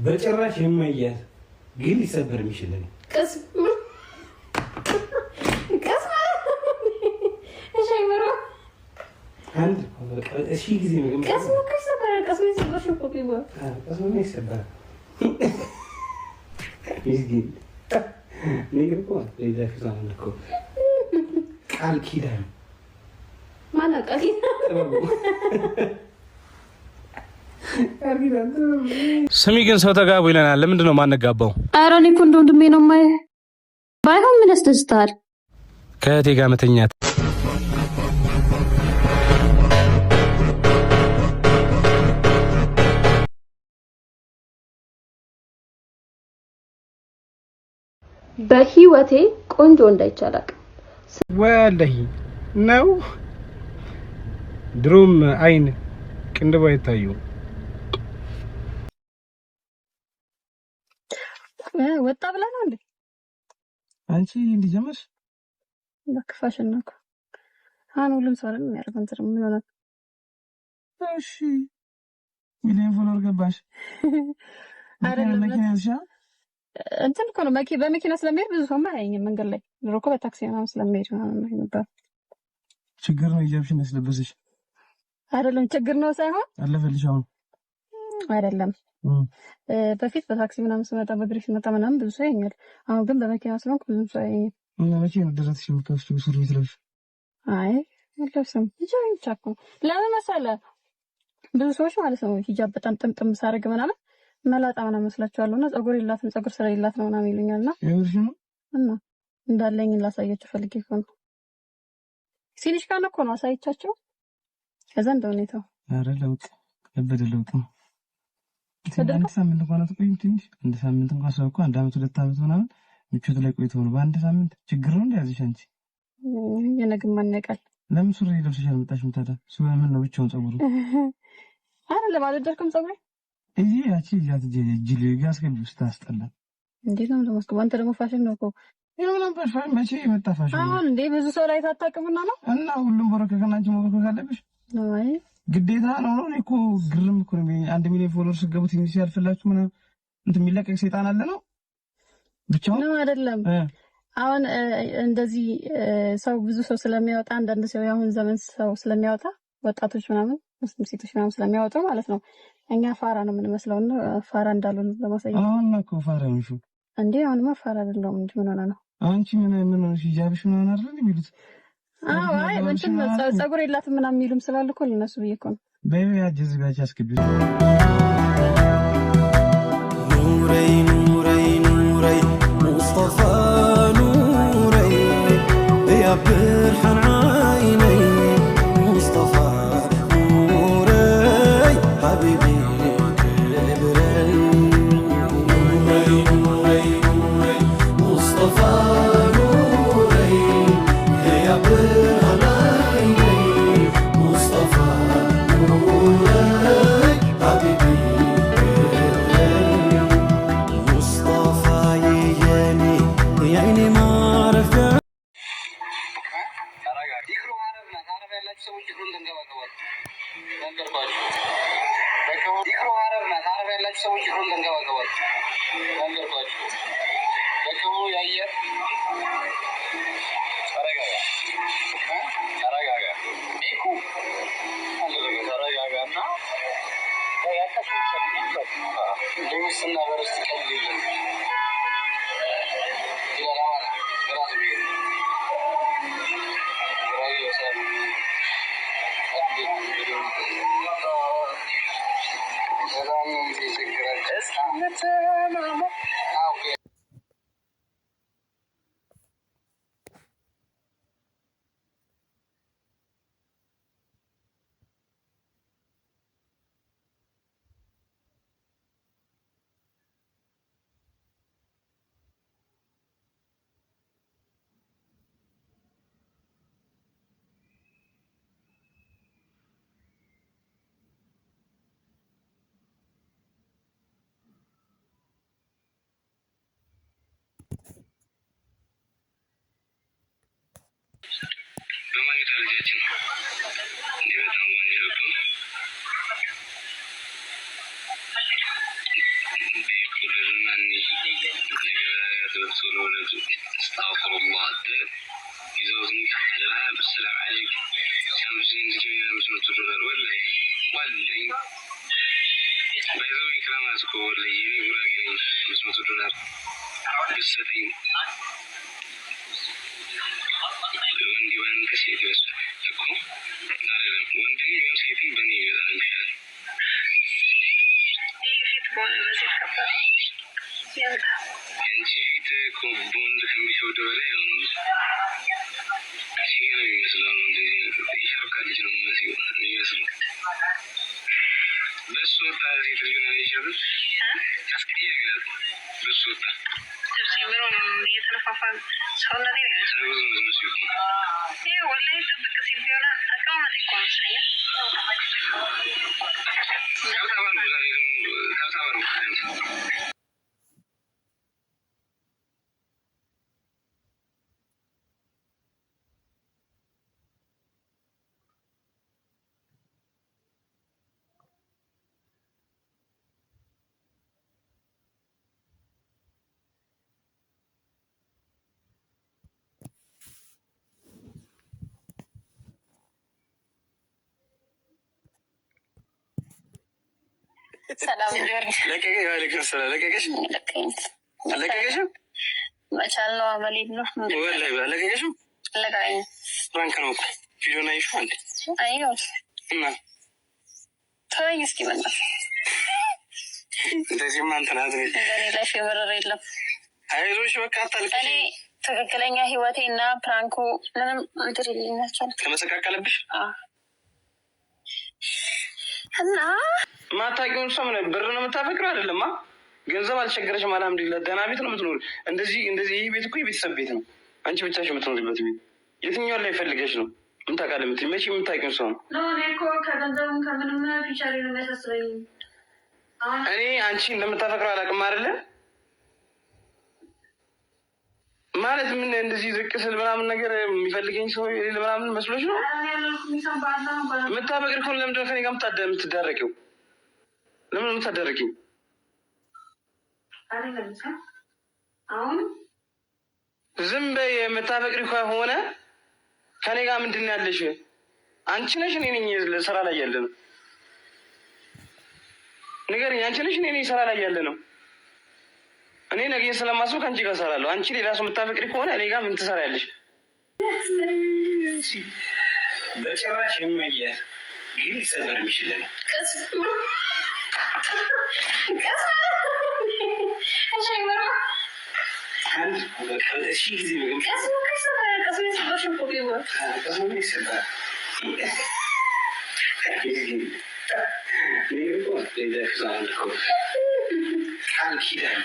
በጭራሽ የማይያዝ ግን ሊሰበር የሚችል ነው። አንድ እሺ ጊዜ ነው ቀስሙ ይሰበራል። ቃል ኪዳን ማነው? ቃል ኪዳን ስሚ ግን ሰው ተጋቡ ይለናል። ለምንድን ነው ማንጋባው? ኧረ እኔ እኮ እንደ ወንድሜ ነው የማየው። ባይሆን ምን ያስደስታል? ከእህቴ ጋር መተኛት። በህይወቴ ቆንጆ እንዳይቻላል ወላሂ ነው። ድሮም አይን ቅንድባ ይታዩ ወጣ ብላ ነው እንዴ? አንቺ እንዲጀምርሽ ለክፋሽና እኮ ሁሉም ሰው አይደለም የሚያደርገው እንትን ምን ሆነ? እሺ ሚሊዮን ፎሎወር ገባሽ አይደለም? መኪና ያልሻ እንትን እኮ ነው በመኪና ስለሚሄድ ብዙ ሰው አያየኝም መንገድ ላይ። ድሮ እኮ በታክሲ ምናምን ስለሚሄድ ምናምን ነበር። ችግር ነው ኢጃብሽን ያስለበስሽ አይደለም? ችግር ነው ሳይሆን አለፈልሽ። አሁን አይደለም በፊት በታክሲ ምናምን ስመጣ በእግሬ ስመጣ ምናምን ብዙ ሰው ያየኛል። አሁን ግን በመኪና ስለሆንኩ ብዙ ሰው አያየኝም። መቼ ነው ደረትሽ የምትወስጂው ሱሪ ትለብሽ? አይ አልለብስም። ሂጃብ ብቻ እኮ ለምን መሰለህ ብዙ ሰዎች ማለት ነው ሂጃብ በጣም ጥምጥም ሳደርግ ምናምን መላጣ ምናምን መስላችኋለሁና ፀጉር የላትም ፀጉር ስለሌላት ነው ምናምን ይሉኛልና ይኸውልሽ ነው እና እንዳለኝ ላሳያችሁ ፈልጌ እኮ ነው። ሲኒሽ ካነ እኮ ነው አሳይቻቸው ከዛ እንደሆነው ኧረ ለውጥ ከበደ ለውጥ ነው። አንድ ሳምንት እንኳን አትቆይም። ትንሽ አንድ ሳምንት እንኳን ሰው እኮ አንድ አመት 2 አመት ምናምን ምቾት ላይ ቆይቶ ነው በአንድ ሳምንት ችግር ነው እንደያዝሽ አንቺ። የነግም ማነቃል ለምን ሱሪ ለብሰሽ አልመጣሽም ታዲያ? ሱሪ ምን ነው ብቻውን ፀጉሩ አይደለም አልወደድክም ፀጉሬ? እዚህ ያቺ ያት ጅል ጋስከም ስታስጠላ እንዴት ነው ለማስከባ? አንተ ደግሞ ፋሽን ነው እኮ የሆነ ፋሽን መቼ የመጣ ፋሽን ነው? አሁን እንዴ ብዙ ሰው ላይ ታጣቅምና ነው እና ሁሉም በረከከናችሁ መበረከክ አለብሽ አይ ግዴታ ነው ነው እኮ ግርም እኮ ነው። 1 ሚሊዮን ፎሎወርስ ገቡት ሲያልፍላችሁ ምናምን እንትን የሚለቀቅ ሰይጣን አለ ነው ብቻው ነው አይደለም? አሁን እንደዚህ ሰው ብዙ ሰው ስለሚያወጣ አንዳንድ ሰው ያሁን ዘመን ሰው ስለሚያወጣ ወጣቶች ምናምን ሙስሊም ሴቶች ምናምን ስለሚያወጡ ማለት ነው እኛ ፋራ ነው የምንመስለውና ፋራ እንዳልሆነ ለማሳየት አሁን ነው እኮ ፋራ ነሽ እንዴ? አሁንማ ፋራ አይደለም እንዴ? ምን ሆነ ነው አንቺ ምን ነው ሂጃብሽ ምናምን አይደል የሚሉት? አይ እንትን ፀጉር የላትም ምናምን የሚሉም ስላሉ እኮ ለነሱ ብዬ እኮ ነው። በያ ጀዝባች አስገቢው ኑረይ ኑረይ ኑረይ ሙስጠፋ ኑረይ ያ ብርሃን ዓይነይ ሙስጠፋ ኑረይ ሐቢቢ تبتل ولد استغفر الله يزوجني أحدها بالسلام عليك خمسين دقيقة $500 ولا بايزوي كلام أسكو ولا يجيني براجعين $500 بالستين وندي بان كسيتي بس أكو أعلم وندي يوم سيتي بني عن شهر في تبون بس يتكبر يلا أنتي في تكون كم بيشود ولا يوم أشياء أنا يمثلون وندي يشارك على جنوب مسيو يمثلون بس وطا زي تجون على يشارك أسكتي أنا بس وطا تبصيرون يتنففون صورنا دي سأقول مسيو إيه والله تبقى سيبيونا أكمل يكون سيء كم ثمر مزاريهم كم ثمر مختلف ሰላም ጆርጅ ለቀቀኝ ዋለይኩም ሰላም ለቀቀሽ አለቀቀሽም መቻል ነው አመሌት ነው ወላሂ አለቀቀሽም ለቀቀኝ ፍራንክ ነው ቪዲዮ ላይ ይሹ አንዴ አይዮ እና ተወኝ እስኪ በእናትህ እንደዚህ ማን ተናግሬ እንደኔ ላይ ፌቨር የለም አይዞሽ በቃ አታልቅሽ እኔ ትክክለኛ ህይወቴና ፕራንኩ ምንም እንትን ይልኛል ተመሰቃቀለብሽ እና ማታውቂውን ሰው ምን ብር ነው የምታፈቅረው? አይደለማ ገንዘብ አልቸገረሽም። አልሐምዱሊላህ ደህና ቤት ነው የምትኖር። እንደዚህ ይህ ቤት እኮ የቤተሰብ ቤት ነው። አንቺ ብቻሽ የምትኖሪበት ቤት የትኛውን ላይ ፈልገሽ ነው? ምን ታውቃለህ የምትይው መቼ የምታውቂውን ሰው ነው? እኔ እኮ ከገንዘቡም ከምንም ፊቸሪ ነው የሚያሳስበኝ። እኔ አንቺ እንደምታፈቅረው አላውቅም አይደለ ማለት ምን እንደዚህ ዝቅ ስል ምናምን ነገር የሚፈልገኝ ሰው የሌለ ምናምን መስሎሽ ነው? የምታፈቅሪ ከሆነ ለምንድን ነው ከእኔ ጋር የምትዳረቂው? ለምን የምታደርጊኝ? ዝም በይ። የምታፈቅሪ ከሆነ ከኔ ጋር ምንድን ያለሽ? አንቺ ነሽ እኔ ነኝ ስራ ላይ ያለ ነው? ንገሪኝ። አንቺ ነሽ እኔ ነኝ ስራ ላይ ያለ ነው? እኔ ነገ ስለማስብ ከአንቺ ጋር እሰራለሁ። አንቺ ሌላ ሰው የምታፈቅሪ ከሆነ እኔ ጋር ምን ትሰሪያለሽ? በጭራሽ የማያዝ ግን ሊሰበር የሚችል ነው። ቃል ኪዳን